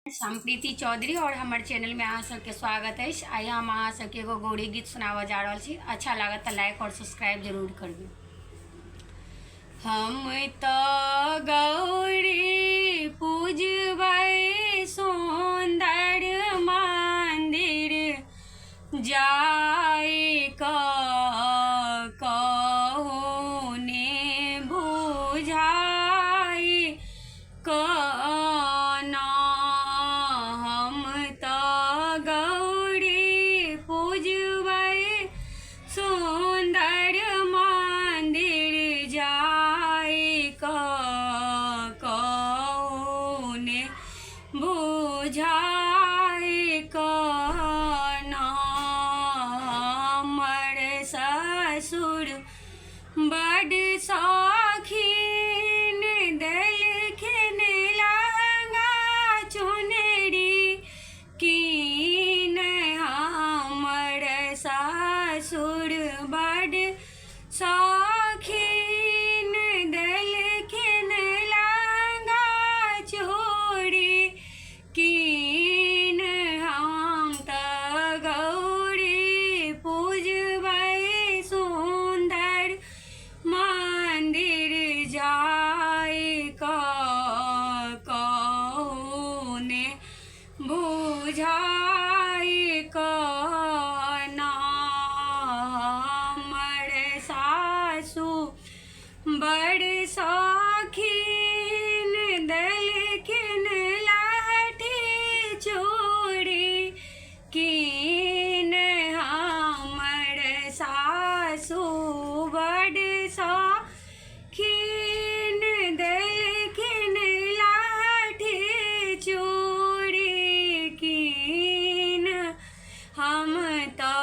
हम प्रीति चौधरी और हमारे चैनल में अहाँ सबके स्वागत है। आई हम अहाँ सबके एगो गौड़ी गीत सुनावा जा रहा छी। अच्छा लागत तो लाइक और सब्सक्राइब जरूर करबे। हम तो गौरी पूजबै सुंदर मंदिर जाय कहू ने बुझाई सुंदर मंदिर जाय कौने बुझाय कना हमर ससुर बड़ शौकीन देलखिन लहंगा चुनरी कीन हमर ससुर बड़ शौकीन देलखिन लहंगा चूड़ी कीन हम त गौरी पूजबै सुंदर मंदिर जाय कहूने बुझाय कना हमर सासु बड़ शौकीन देलखिन लहठी चूड़ी कीन हमर सासु बड़ शौकीन देलखिन लहठी चूड़ी कीन हम तो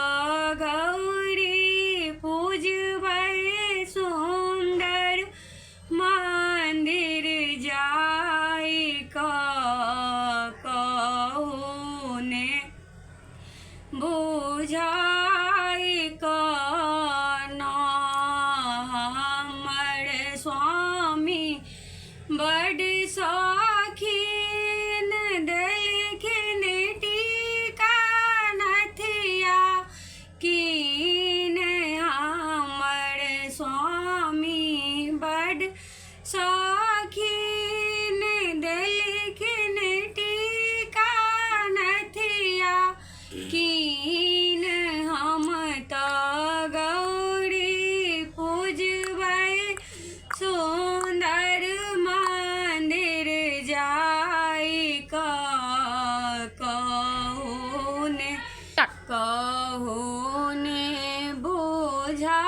गौरी पूजबै सुंदर मंदिर जाय कहूने बुझाय कना हमर स्वामी बड़ शौकीन देलखिन टीका नथिया कीन हमर स्वामी बड़ शौकीन देलखिन टीका नथिया कीन हम तो गौरी पूजबै सुंदर मंदिर जाय कहूने बुझा